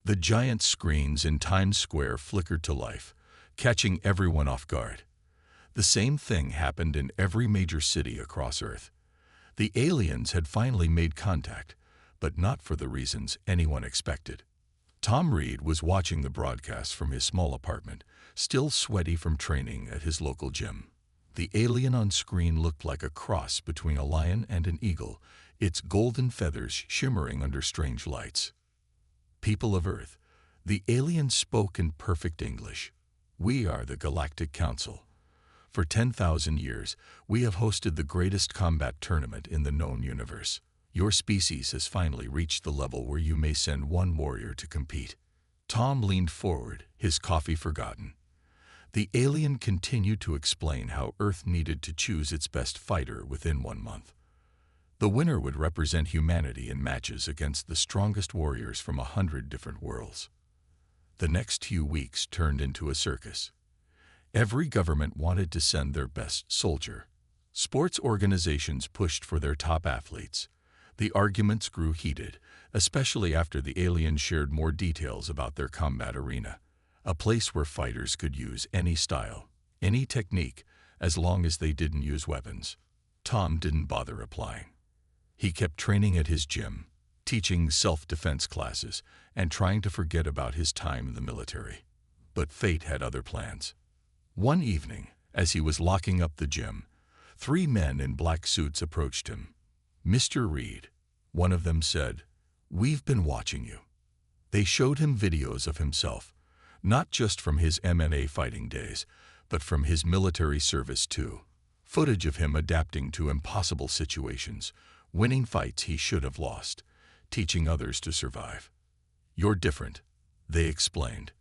The giant screens in Times Square flickered to life, catching everyone off guard. The same thing happened in every major city across Earth. The aliens had finally made contact, but not for the reasons anyone expected. Tom Reed was watching the broadcast from his small apartment, still sweaty from training at his local gym. The alien on screen looked like a cross between a lion and an eagle, its golden feathers shimmering under strange lights. "People of Earth," the alien spoke in perfect English. "We are the Galactic Council. For 10,000 years, we have hosted the greatest combat tournament in the known universe. Your species has finally reached the level where you may send one warrior to compete." Tom leaned forward, his coffee forgotten. The alien continued to explain how Earth needed to choose its best fighter within 1 month. The winner would represent humanity in matches against the strongest warriors from 100 different worlds. The next few weeks turned into a circus. Every government wanted to send their best soldier. Sports organizations pushed for their top athletes. The arguments grew heated, especially after the aliens shared more details about their combat arena, a place where fighters could use any style, any technique, as long as they didn't use weapons. Tom didn't bother replying. He kept training at his gym, teaching self-defense classes, and trying to forget about his time in the military. But fate had other plans. One evening, as he was locking up the gym, 3 men in black suits approached him. "Mr. Reed," one of them said, "we've been watching you." They showed him videos of himself, not just from his MMA fighting days, but from his military service too. Footage of him adapting to impossible situations, winning fights he should have lost, teaching others to survive. "You're different," they explained.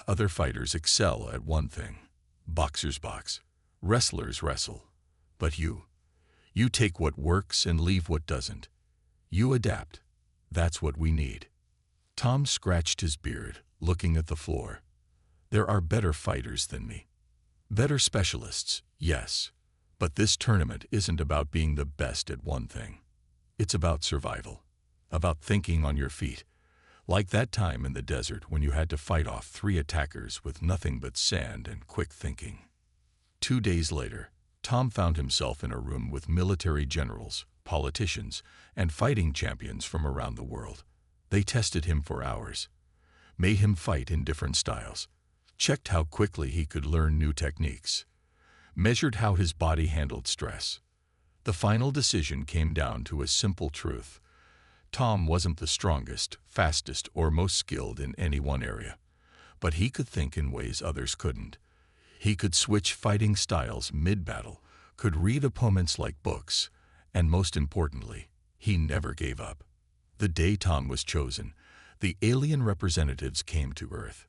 "Other fighters excel at one thing. Boxers box, wrestlers wrestle. But you take what works and leave what doesn't. You adapt. That's what we need." Tom scratched his beard, looking at the floor. "There are better fighters than me. Better specialists, yes. But this tournament isn't about being the best at one thing. It's about survival, about thinking on your feet. Like that time in the desert when you had to fight off 3 attackers with nothing but sand and quick thinking." 2 days later, Tom found himself in a room with military generals, politicians, and fighting champions from around the world. They tested him for hours, made him fight in different styles, checked how quickly he could learn new techniques, measured how his body handled stress. The final decision came down to a simple truth. Tom wasn't the strongest, fastest, or most skilled in any one area, but he could think in ways others couldn't. He could switch fighting styles mid-battle, could read opponents like books, and most importantly, he never gave up. The day Tom was chosen, the alien representatives came to Earth.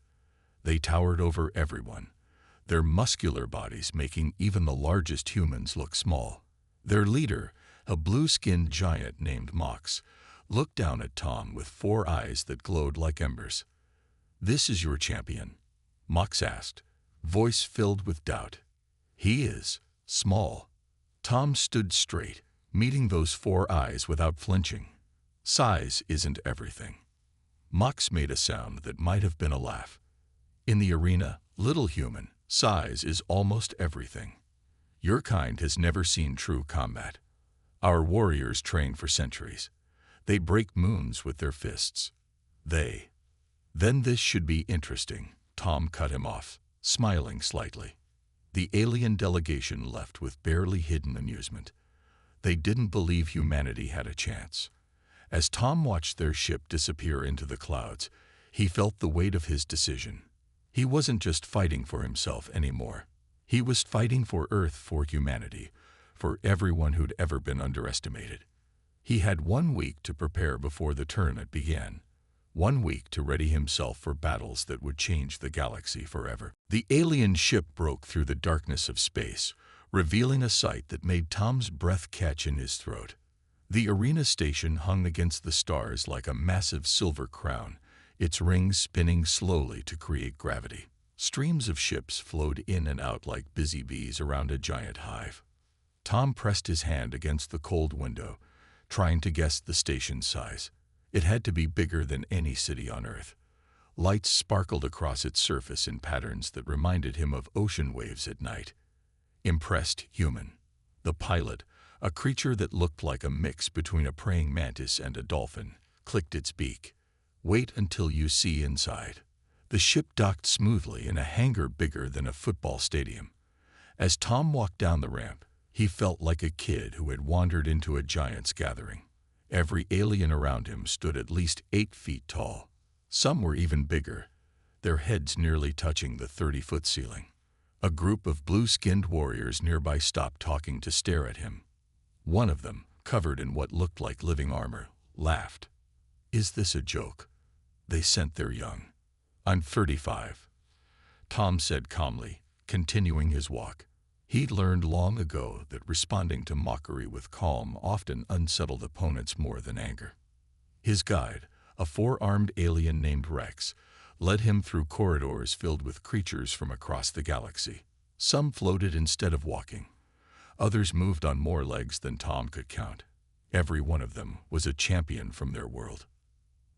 They towered over everyone, their muscular bodies making even the largest humans look small. Their leader, a blue-skinned giant named Mox, looked down at Tom with 4 eyes that glowed like embers. "This is your champion?" Mox asked, voice filled with doubt. "He is small." Tom stood straight, meeting those 4 eyes without flinching. "Size isn't everything." Mox made a sound that might have been a laugh. "In the arena, little human, size is almost everything. Your kind has never seen true combat. Our warriors train for centuries. They break moons with their fists. Then this should be interesting," Tom cut him off, smiling slightly. The alien delegation left with barely hidden amusement. They didn't believe humanity had a chance. As Tom watched their ship disappear into the clouds, he felt the weight of his decision. He wasn't just fighting for himself anymore. He was fighting for Earth, for humanity, for everyone who'd ever been underestimated. He had 1 week to prepare before the tournament began. 1 week to ready himself for battles that would change the galaxy forever. The alien ship broke through the darkness of space, revealing a sight that made Tom's breath catch in his throat. The arena station hung against the stars like a massive silver crown, its rings spinning slowly to create gravity. Streams of ships flowed in and out like busy bees around a giant hive. Tom pressed his hand against the cold window, trying to guess the station's size. It had to be bigger than any city on Earth. Lights sparkled across its surface in patterns that reminded him of ocean waves at night. Impressed human. The pilot, a creature that looked like a mix between a praying mantis and a dolphin, clicked its beak. Wait until you see inside. The ship docked smoothly in a hangar bigger than a football stadium. As Tom walked down the ramp, he felt like a kid who had wandered into a giant's gathering. Every alien around him stood at least 8 feet tall. Some were even bigger, their heads nearly touching the 30-foot ceiling. A group of blue-skinned warriors nearby stopped talking to stare at him. One of them, covered in what looked like living armor, laughed. "Is this a joke? They sent their young." "I'm 35, Tom said calmly, continuing his walk. He'd learned long ago that responding to mockery with calm often unsettled opponents more than anger. His guide, a 4-armed alien named Rex, led him through corridors filled with creatures from across the galaxy. Some floated instead of walking. Others moved on more legs than Tom could count. Every one of them was a champion from their world.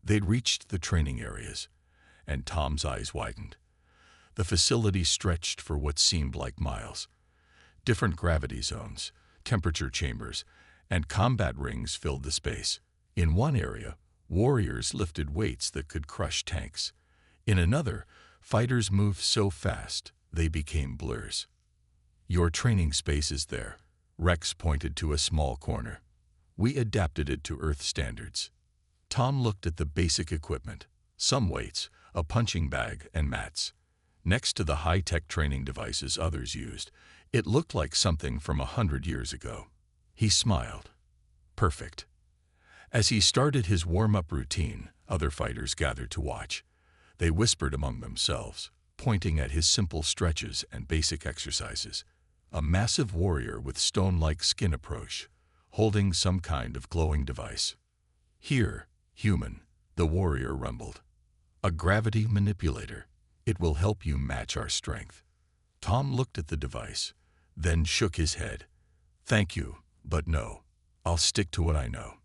They'd reached the training areas, and Tom's eyes widened. The facility stretched for what seemed like miles. Different gravity zones, temperature chambers, and combat rings filled the space. In one area, warriors lifted weights that could crush tanks. In another, fighters moved so fast they became blurs. "Your training space is there," Rex pointed to a small corner. "We adapted it to Earth standards." Tom looked at the basic equipment, some weights, a punching bag, and mats. Next to the high-tech training devices others used, it looked like something from 100 years ago. He smiled. Perfect. As he started his warm-up routine, other fighters gathered to watch. They whispered among themselves, pointing at his simple stretches and basic exercises. A massive warrior with stone-like skin approached, holding some kind of glowing device. "Here, human," the warrior rumbled. "A gravity manipulator. It will help you match our strength." Tom looked at the device, then shook his head. "Thank you, but no. I'll stick to what I know."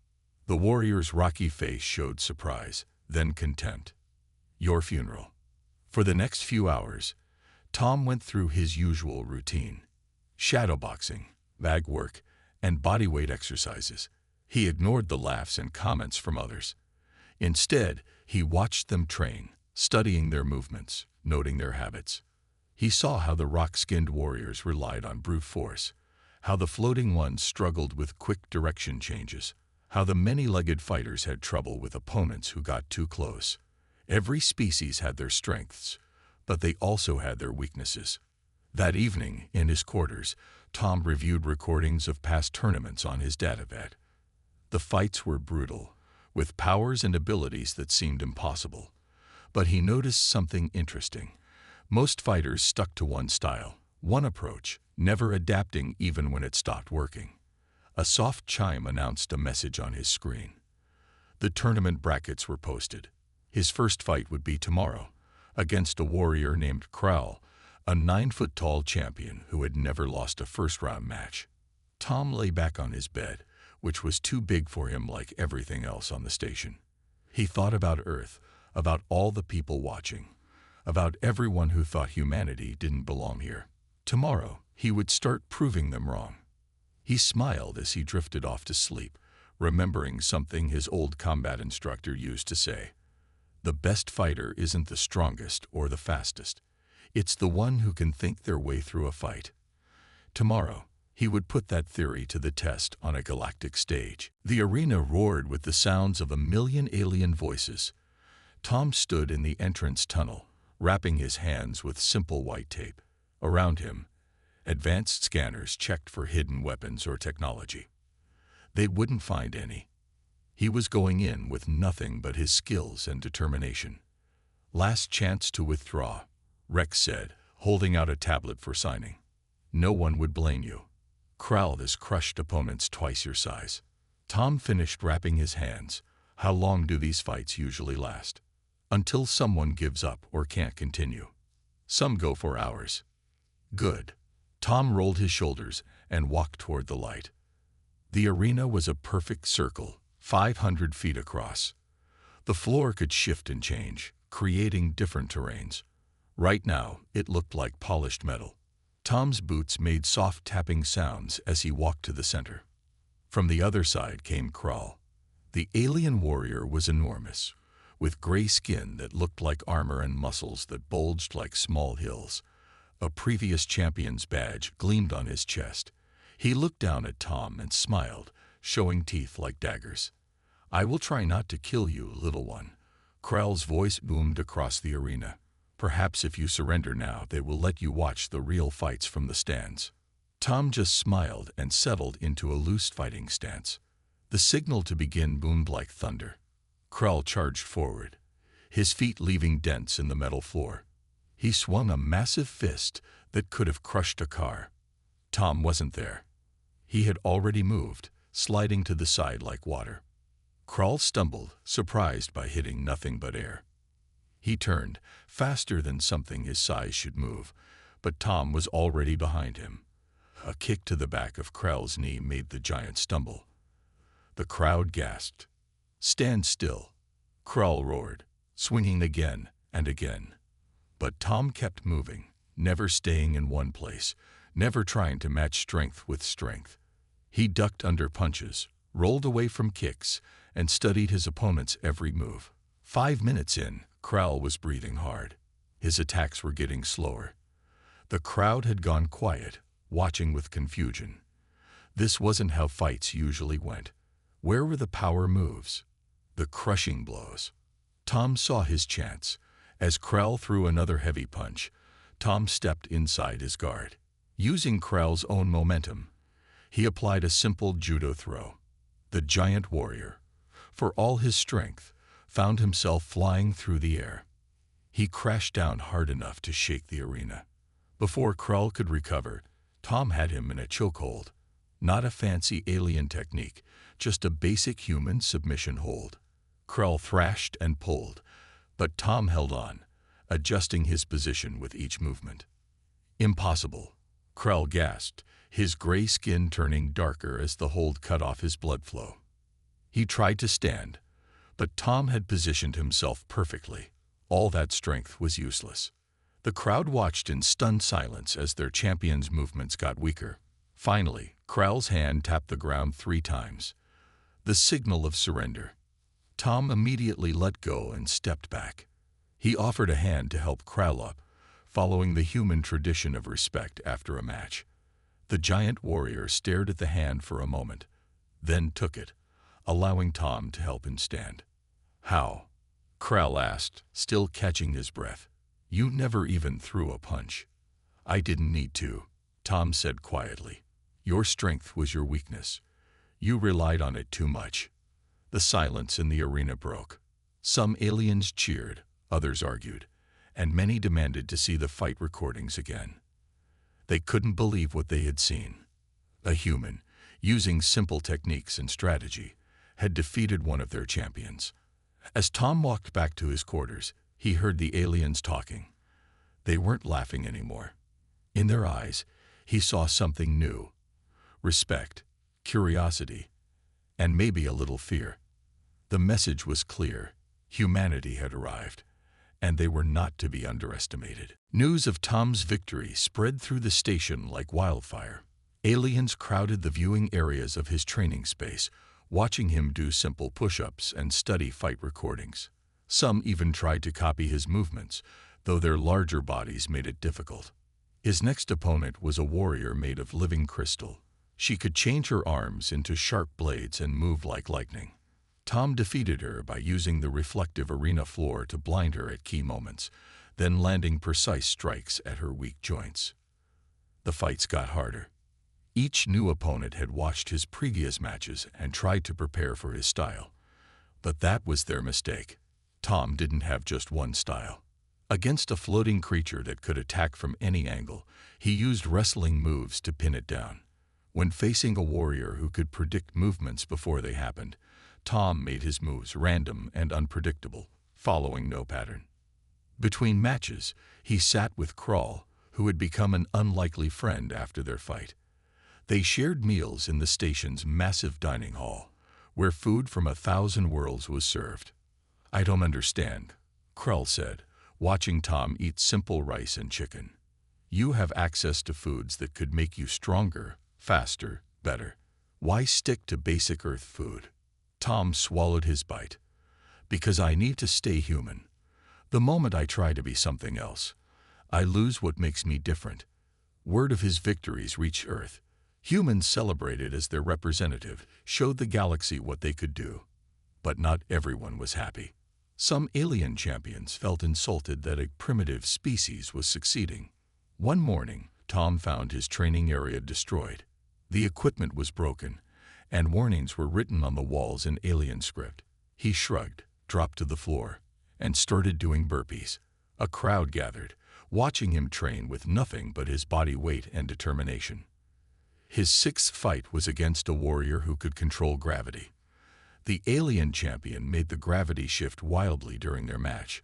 The warrior's rocky face showed surprise, then contempt. "Your funeral." For the next few hours, Tom went through his usual routine. Shadowboxing, bag work, and bodyweight exercises. He ignored the laughs and comments from others. Instead, he watched them train, studying their movements, noting their habits. He saw how the rock-skinned warriors relied on brute force, how the floating ones struggled with quick direction changes, how the many-legged fighters had trouble with opponents who got too close. Every species had their strengths, but they also had their weaknesses. That evening, in his quarters, Tom reviewed recordings of past tournaments on his databed. The fights were brutal, with powers and abilities that seemed impossible. But he noticed something interesting. Most fighters stuck to one style, one approach, never adapting even when it stopped working. A soft chime announced a message on his screen. The tournament brackets were posted. His first fight would be tomorrow, against a warrior named Crowl, a 9-foot-tall champion who had never lost a first-round match. Tom lay back on his bed, which was too big for him like everything else on the station. He thought about Earth, about all the people watching, about everyone who thought humanity didn't belong here. Tomorrow, he would start proving them wrong. He smiled as he drifted off to sleep, remembering something his old combat instructor used to say. The best fighter isn't the strongest or the fastest. It's the one who can think their way through a fight. Tomorrow, he would put that theory to the test on a galactic stage. The arena roared with the sounds of 1,000,000 alien voices. Tom stood in the entrance tunnel, wrapping his hands with simple white tape. Around him, advanced scanners checked for hidden weapons or technology. They wouldn't find any. He was going in with nothing but his skills and determination. "Last chance to withdraw," Rex said, holding out a tablet for signing. "No one would blame you. Crowl has crushed opponents twice your size." Tom finished wrapping his hands. How long do these fights usually last? Until someone gives up or can't continue. Some go for hours. Good. Tom rolled his shoulders and walked toward the light. The arena was a perfect circle, 500 feet across. The floor could shift and change, creating different terrains. Right now, it looked like polished metal. Tom's boots made soft tapping sounds as he walked to the center. From the other side came Krull. The alien warrior was enormous, with gray skin that looked like armor and muscles that bulged like small hills. A previous champion's badge gleamed on his chest. He looked down at Tom and smiled, showing teeth like daggers. "I will try not to kill you, little one." Krull's voice boomed across the arena. "Perhaps if you surrender now, they will let you watch the real fights from the stands." Tom just smiled and settled into a loose fighting stance. The signal to begin boomed like thunder. Krull charged forward, his feet leaving dents in the metal floor. He swung a massive fist that could have crushed a car. Tom wasn't there. He had already moved, sliding to the side like water. Krull stumbled, surprised by hitting nothing but air. He turned, faster than something his size should move, but Tom was already behind him. A kick to the back of Krull's knee made the giant stumble. The crowd gasped. "Stand still," Krull roared, swinging again and again. But Tom kept moving, never staying in one place, never trying to match strength with strength. He ducked under punches, rolled away from kicks, and studied his opponent's every move. 5 minutes in, Krull was breathing hard. His attacks were getting slower. The crowd had gone quiet, watching with confusion. This wasn't how fights usually went. Where were the power moves? The crushing blows? Tom saw his chance. As Krull threw another heavy punch, Tom stepped inside his guard. Using Krull's own momentum, he applied a simple judo throw. The giant warrior, for all his strength, found himself flying through the air. He crashed down hard enough to shake the arena. Before Krull could recover, Tom had him in a chokehold. Not a fancy alien technique, just a basic human submission hold. Krull thrashed and pulled, but Tom held on, adjusting his position with each movement. "Impossible," Krull gasped, his gray skin turning darker as the hold cut off his blood flow. He tried to stand, but Tom had positioned himself perfectly. All that strength was useless. The crowd watched in stunned silence as their champion's movements got weaker. Finally, Krull's hand tapped the ground 3 times. The signal of surrender. Tom immediately let go and stepped back. He offered a hand to help Krull up, following the human tradition of respect after a match. The giant warrior stared at the hand for a moment, then took it, allowing Tom to help him stand. "How?" Krull asked, still catching his breath. "You never even threw a punch." "I didn't need to," Tom said quietly. "Your strength was your weakness. You relied on it too much." The silence in the arena broke. Some aliens cheered, others argued, and many demanded to see the fight recordings again. They couldn't believe what they had seen. A human, using simple techniques and strategy, had defeated one of their champions. As Tom walked back to his quarters, he heard the aliens talking. They weren't laughing anymore. In their eyes, he saw something new: respect, curiosity, and maybe a little fear. The message was clear: humanity had arrived, and they were not to be underestimated. News of Tom's victory spread through the station like wildfire. Aliens crowded the viewing areas of his training space, watching him do simple push-ups and study fight recordings. Some even tried to copy his movements, though their larger bodies made it difficult. His next opponent was a warrior made of living crystal. She could change her arms into sharp blades and move like lightning. Tom defeated her by using the reflective arena floor to blind her at key moments, then landing precise strikes at her weak joints. The fights got harder. Each new opponent had watched his previous matches and tried to prepare for his style. But that was their mistake. Tom didn't have just one style. Against a floating creature that could attack from any angle, he used wrestling moves to pin it down. When facing a warrior who could predict movements before they happened, Tom made his moves random and unpredictable, following no pattern. Between matches, he sat with Krull, who had become an unlikely friend after their fight. They shared meals in the station's massive dining hall, where food from 1,000 worlds was served. "I don't understand," Krell said, watching Tom eat simple rice and chicken. You have access to foods that could make you stronger, faster, better. Why stick to basic Earth food? Tom swallowed his bite. Because I need to stay human. The moment I try to be something else, I lose what makes me different. Word of his victories reached Earth. Humans celebrated as their representative, showed the galaxy what they could do. But not everyone was happy. Some alien champions felt insulted that a primitive species was succeeding. One morning, Tom found his training area destroyed. The equipment was broken, and warnings were written on the walls in alien script. He shrugged, dropped to the floor, and started doing burpees. A crowd gathered, watching him train with nothing but his body weight and determination. His sixth fight was against a warrior who could control gravity. The alien champion made the gravity shift wildly during their match,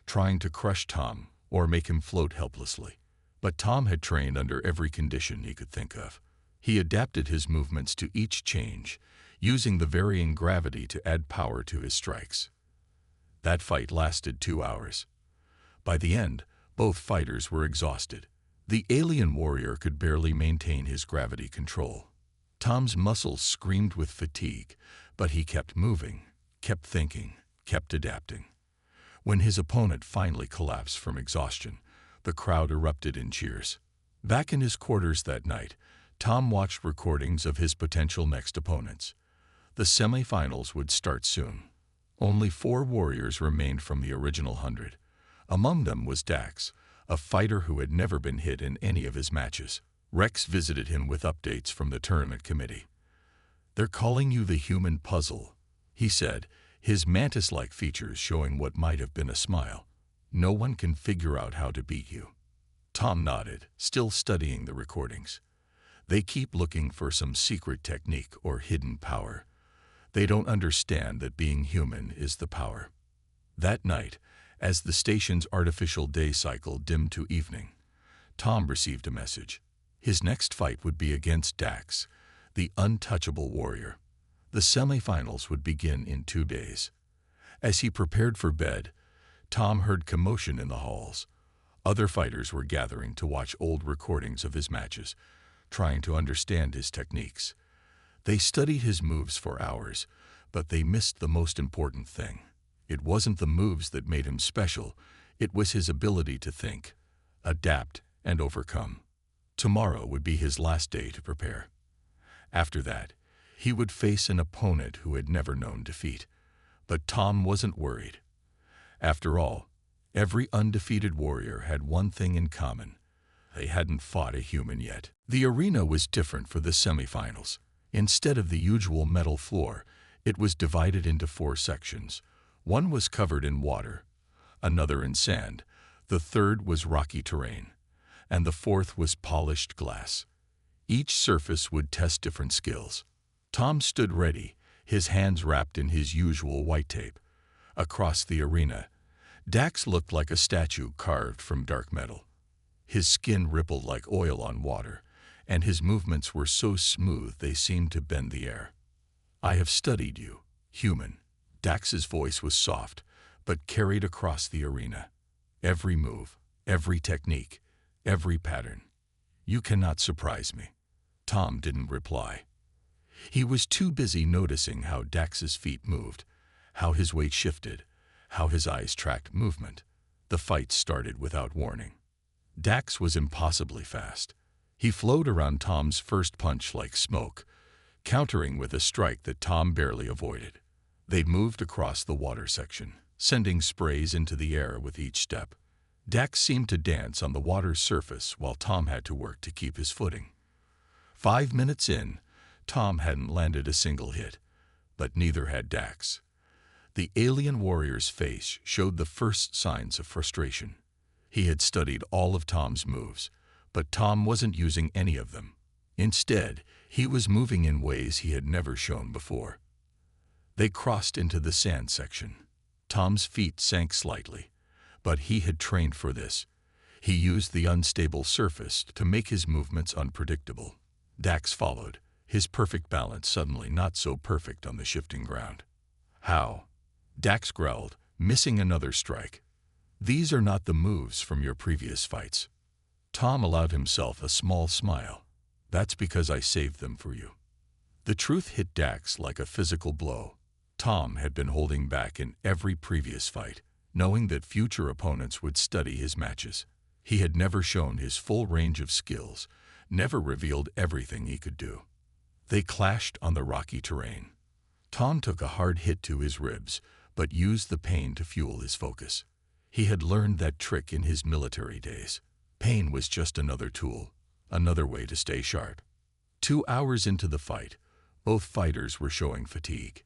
trying to crush Tom or make him float helplessly. But Tom had trained under every condition he could think of. He adapted his movements to each change, using the varying gravity to add power to his strikes. That fight lasted 2 hours. By the end, both fighters were exhausted. The alien warrior could barely maintain his gravity control. Tom's muscles screamed with fatigue, but he kept moving, kept thinking, kept adapting. When his opponent finally collapsed from exhaustion, the crowd erupted in cheers. Back in his quarters that night, Tom watched recordings of his potential next opponents. The semifinals would start soon. Only 4 warriors remained from the original 100. Among them was Dax, a fighter who had never been hit in any of his matches. Rex visited him with updates from the tournament committee. "They're calling you the human puzzle," he said, his mantis-like features showing what might have been a smile. "No one can figure out how to beat you." Tom nodded, still studying the recordings. "They keep looking for some secret technique or hidden power. They don't understand that being human is the power." That night, as the station's artificial day cycle dimmed to evening, Tom received a message. His next fight would be against Dax, the untouchable warrior. The semifinals would begin in 2 days. As he prepared for bed, Tom heard commotion in the halls. Other fighters were gathering to watch old recordings of his matches, trying to understand his techniques. They studied his moves for hours, but they missed the most important thing. It wasn't the moves that made him special, it was his ability to think, adapt, and overcome. Tomorrow would be his last day to prepare. After that, he would face an opponent who had never known defeat. But Tom wasn't worried. After all, every undefeated warrior had one thing in common. They hadn't fought a human yet. The arena was different for the semifinals. Instead of the usual metal floor, it was divided into 4 sections. One was covered in water, another in sand, the third was rocky terrain, and the fourth was polished glass. Each surface would test different skills. Tom stood ready, his hands wrapped in his usual white tape. Across the arena, Dax looked like a statue carved from dark metal. His skin rippled like oil on water, and his movements were so smooth they seemed to bend the air. "I have studied you, human." Dax's voice was soft, but carried across the arena. "Every move, every technique, every pattern. You cannot surprise me." Tom didn't reply. He was too busy noticing how Dax's feet moved, how his weight shifted, how his eyes tracked movement. The fight started without warning. Dax was impossibly fast. He flowed around Tom's first punch like smoke, countering with a strike that Tom barely avoided. They moved across the water section, sending sprays into the air with each step. Dax seemed to dance on the water's surface while Tom had to work to keep his footing. 5 minutes in, Tom hadn't landed a single hit, but neither had Dax. The alien warrior's face showed the first signs of frustration. He had studied all of Tom's moves, but Tom wasn't using any of them. Instead, he was moving in ways he had never shown before. They crossed into the sand section. Tom's feet sank slightly, but he had trained for this. He used the unstable surface to make his movements unpredictable. Dax followed, his perfect balance suddenly not so perfect on the shifting ground. "How?" Dax growled, missing another strike. These are not the moves from your previous fights. Tom allowed himself a small smile. That's because I saved them for you. The truth hit Dax like a physical blow. Tom had been holding back in every previous fight, knowing that future opponents would study his matches. He had never shown his full range of skills, never revealed everything he could do. They clashed on the rocky terrain. Tom took a hard hit to his ribs, but used the pain to fuel his focus. He had learned that trick in his military days. Pain was just another tool, another way to stay sharp. 2 hours into the fight, both fighters were showing fatigue.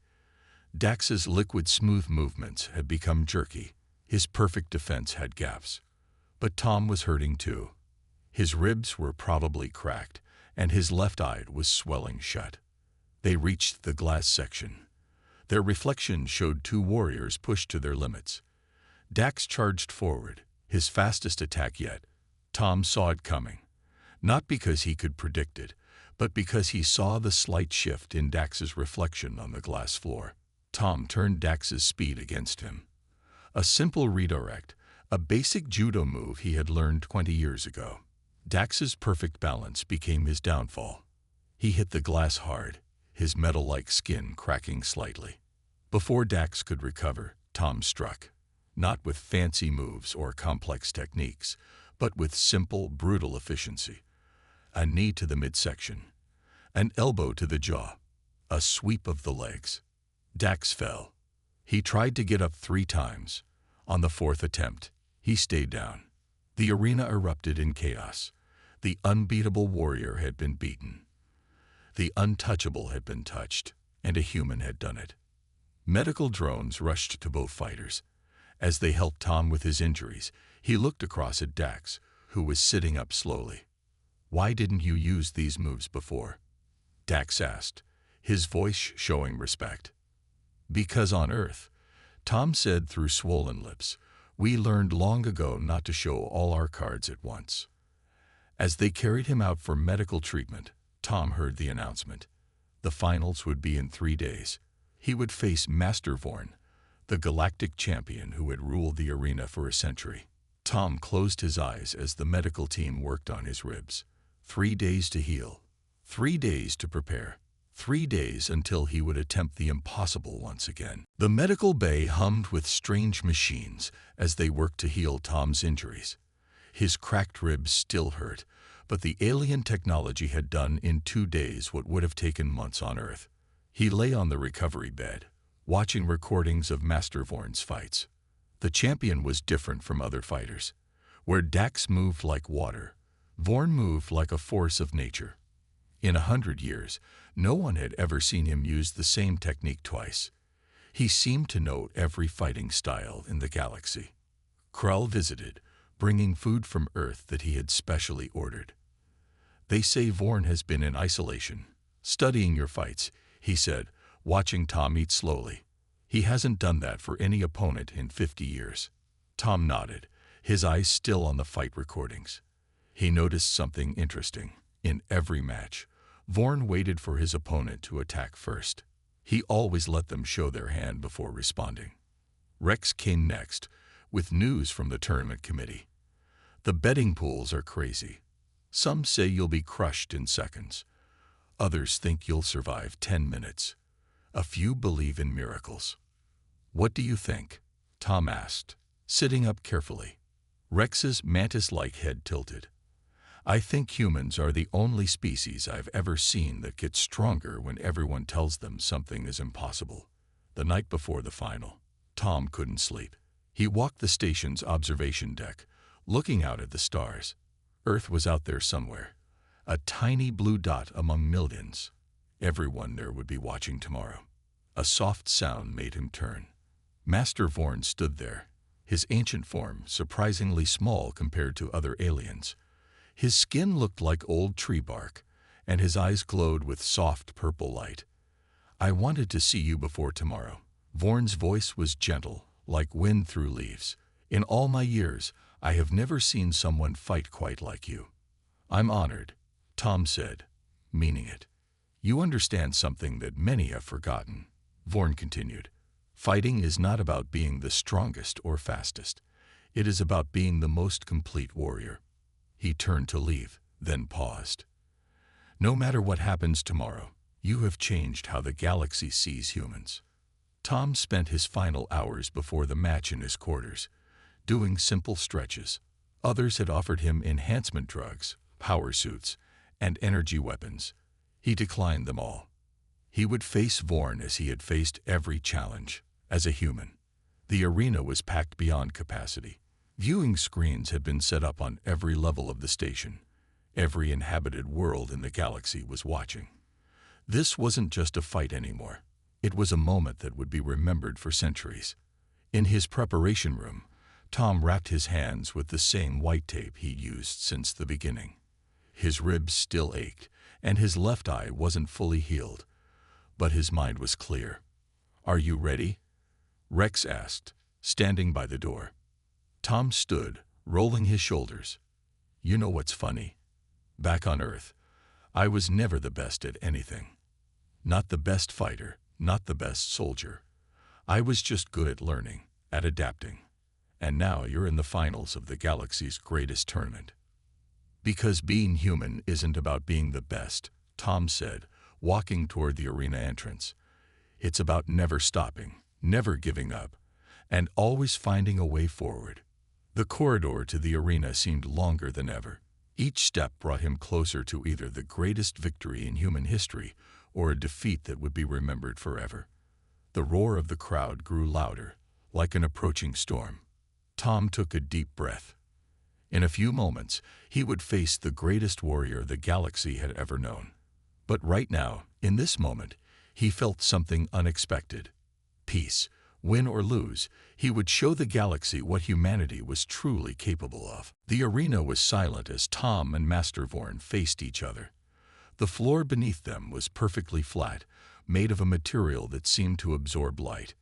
Dax's liquid smooth movements had become jerky. His perfect defense had gaps. But Tom was hurting too. His ribs were probably cracked, and his left eye was swelling shut. They reached the glass section. Their reflection showed 2 warriors pushed to their limits. Dax charged forward, his fastest attack yet. Tom saw it coming, not because he could predict it, but because he saw the slight shift in Dax's reflection on the glass floor. Tom turned Dax's speed against him. A simple redirect, a basic judo move he had learned 20 years ago. Dax's perfect balance became his downfall. He hit the glass hard, his metal-like skin cracking slightly. Before Dax could recover, Tom struck, not with fancy moves or complex techniques, but with simple, brutal efficiency. A knee to the midsection, an elbow to the jaw, a sweep of the legs. Dax fell. He tried to get up 3 times. On the 4th attempt, he stayed down. The arena erupted in chaos. The unbeatable warrior had been beaten. The untouchable had been touched, and a human had done it. Medical drones rushed to both fighters. As they helped Tom with his injuries, he looked across at Dax, who was sitting up slowly. "Why didn't you use these moves before?" Dax asked, his voice showing respect. "Because on Earth," Tom said through swollen lips, "we learned long ago not to show all our cards at once." As they carried him out for medical treatment, Tom heard the announcement. The finals would be in 3 days. He would face Master Vorn, the galactic champion who had ruled the arena for a century. Tom closed his eyes as the medical team worked on his ribs. 3 days to heal, 3 days to prepare, 3 days until he would attempt the impossible once again. The medical bay hummed with strange machines as they worked to heal Tom's injuries. His cracked ribs still hurt, but the alien technology had done in 2 days what would have taken months on Earth. He lay on the recovery bed, watching recordings of Master Vorn's fights. The champion was different from other fighters. Where Dax moved like water, Vorn moved like a force of nature. In 100 years, no one had ever seen him use the same technique twice. He seemed to know every fighting style in the galaxy. Krell visited, bringing food from Earth that he had specially ordered. "They say Vorn has been in isolation, studying your fights," he said, watching Tom eat slowly. "He hasn't done that for any opponent in 50 years. Tom nodded, his eyes still on the fight recordings. He noticed something interesting. In every match, Vorn waited for his opponent to attack first. He always let them show their hand before responding. Rex came next, with news from the tournament committee. "The betting pools are crazy. Some say you'll be crushed in seconds. Others think you'll survive 10 minutes. A few believe in miracles." "What do you think?" Tom asked, sitting up carefully. Rex's mantis-like head tilted. "I think humans are the only species I've ever seen that gets stronger when everyone tells them something is impossible." The night before the final, Tom couldn't sleep. He walked the station's observation deck, looking out at the stars. Earth was out there somewhere, a tiny blue dot among millions. Everyone there would be watching tomorrow. A soft sound made him turn. Master Vorn stood there, his ancient form surprisingly small compared to other aliens. His skin looked like old tree bark, and his eyes glowed with soft purple light. "I wanted to see you before tomorrow." Vorn's voice was gentle, like wind through leaves. "In all my years, I have never seen someone fight quite like you." "I'm honored," Tom said, meaning it. "You understand something that many have forgotten," Vorn continued. Fighting is not about being the strongest or fastest. It is about being the most complete warrior. He turned to leave, then paused. No matter what happens tomorrow, you have changed how the galaxy sees humans. Tom spent his final hours before the match in his quarters, doing simple stretches. Others had offered him enhancement drugs, power suits, and energy weapons. He declined them all. He would face Vorn as he had faced every challenge, as a human. The arena was packed beyond capacity. Viewing screens had been set up on every level of the station. Every inhabited world in the galaxy was watching. This wasn't just a fight anymore. It was a moment that would be remembered for centuries. In his preparation room, Tom wrapped his hands with the same white tape he'd used since the beginning. His ribs still ached, and his left eye wasn't fully healed. But his mind was clear. "Are you ready?" Rex asked, standing by the door. Tom stood, rolling his shoulders. "You know what's funny? Back on Earth, I was never the best at anything. Not the best fighter, not the best soldier. I was just good at learning, at adapting. And now you're in the finals of the galaxy's greatest tournament." "Because being human isn't about being the best," Tom said, walking toward the arena entrance. "It's about never stopping, never giving up, and always finding a way forward." The corridor to the arena seemed longer than ever. Each step brought him closer to either the greatest victory in human history or a defeat that would be remembered forever. The roar of the crowd grew louder, like an approaching storm. Tom took a deep breath. In a few moments, he would face the greatest warrior the galaxy had ever known. But right now, in this moment, he felt something unexpected. Peace. Win or lose, he would show the galaxy what humanity was truly capable of. The arena was silent as Tom and Master Vorn faced each other. The floor beneath them was perfectly flat, made of a material that seemed to absorb light.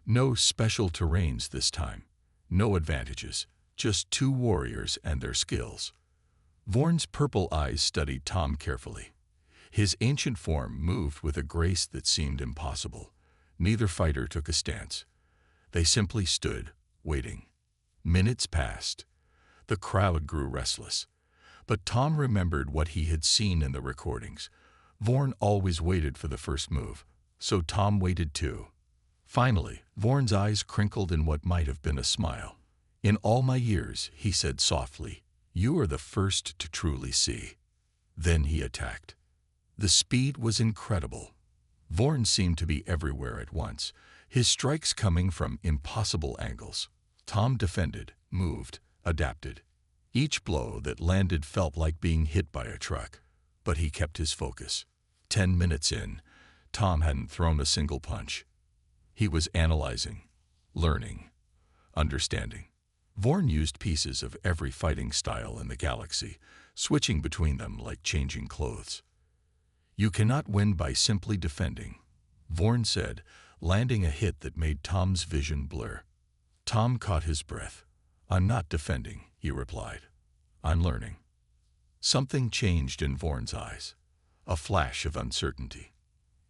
No special terrains this time. No advantages, just two warriors and their skills. Vorn's purple eyes studied Tom carefully. His ancient form moved with a grace that seemed impossible. Neither fighter took a stance. They simply stood, waiting. Minutes passed. The crowd grew restless. But Tom remembered what he had seen in the recordings. Vorn always waited for the first move, so Tom waited too. Finally, Vorn's eyes crinkled in what might have been a smile. "In all my years," he said softly, "you are the first to truly see." Then he attacked. The speed was incredible. Vorn seemed to be everywhere at once, his strikes coming from impossible angles. Tom defended, moved, adapted. Each blow that landed felt like being hit by a truck, but he kept his focus. 10 minutes in, Tom hadn't thrown a single punch. He was analyzing, learning, understanding. Vorn used pieces of every fighting style in the galaxy, switching between them like changing clothes. "You cannot win by simply defending," Vorn said, landing a hit that made Tom's vision blur. Tom caught his breath. "I'm not defending," he replied. "I'm learning." Something changed in Vorn's eyes, a flash of uncertainty.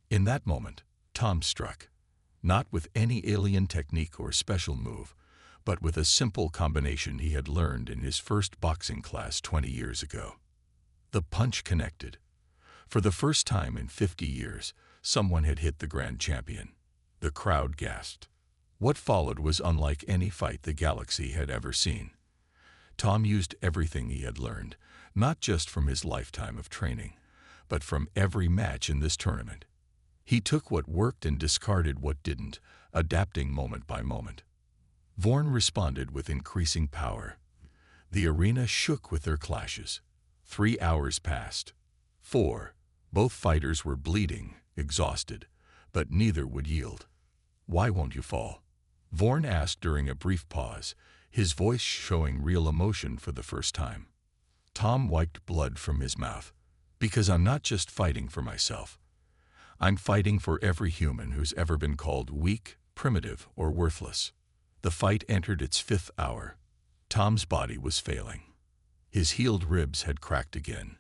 In that moment, Tom struck, not with any alien technique or special move, but with a simple combination he had learned in his first boxing class 20 years ago. The punch connected. For the first time in 50 years, someone had hit the grand champion. The crowd gasped. What followed was unlike any fight the galaxy had ever seen. Tom used everything he had learned, not just from his lifetime of training, but from every match in this tournament. He took what worked and discarded what didn't, adapting moment by moment. Vorn responded with increasing power. The arena shook with their clashes. 3 hours passed. 4. Both fighters were bleeding, exhausted, but neither would yield. "Why won't you fall?" Vorn asked during a brief pause, his voice showing real emotion for the first time. Tom wiped blood from his mouth. "Because I'm not just fighting for myself. I'm fighting for every human who's ever been called weak, primitive, or worthless." The fight entered its 5th hour. Tom's body was failing. His healed ribs had cracked again.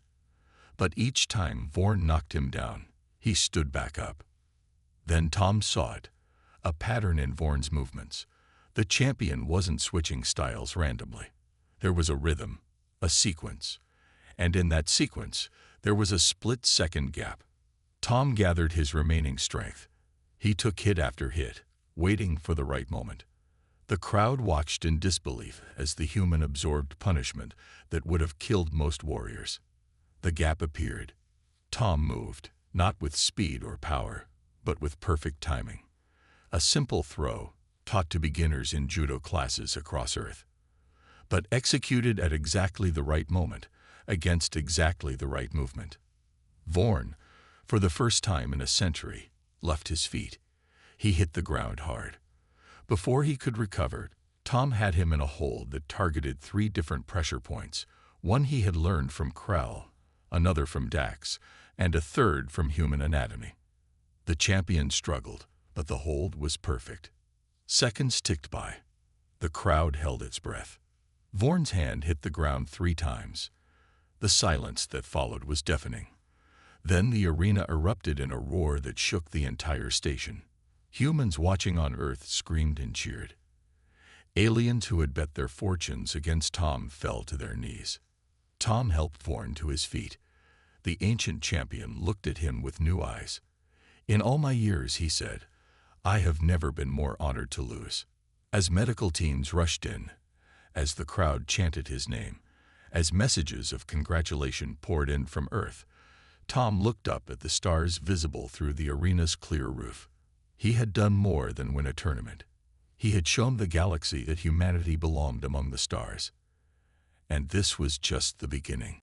But each time Vorn knocked him down, he stood back up. Then Tom saw it, a pattern in Vorn's movements. The champion wasn't switching styles randomly. There was a rhythm, a sequence, and in that sequence, there was a split-second gap. Tom gathered his remaining strength. He took hit after hit, waiting for the right moment. The crowd watched in disbelief as the human absorbed punishment that would have killed most warriors. The gap appeared. Tom moved, not with speed or power, but with perfect timing. A simple throw, taught to beginners in judo classes across Earth, but executed at exactly the right moment, against exactly the right movement. Vorn, for the first time in a century, left his feet. He hit the ground hard. Before he could recover, Tom had him in a hold that targeted 3 different pressure points. One he had learned from Krell, another from Dax, and a third from human anatomy. The champion struggled, but the hold was perfect. Seconds ticked by. The crowd held its breath. Vorn's hand hit the ground 3 times. The silence that followed was deafening. Then the arena erupted in a roar that shook the entire station. Humans watching on Earth screamed and cheered. Aliens who had bet their fortunes against Tom fell to their knees. Tom helped Vorn to his feet. The ancient champion looked at him with new eyes. "In all my years," he said, "I have never been more honored to lose." As medical teams rushed in, as the crowd chanted his name, as messages of congratulation poured in from Earth, Tom looked up at the stars visible through the arena's clear roof. He had done more than win a tournament. He had shown the galaxy that humanity belonged among the stars. And this was just the beginning.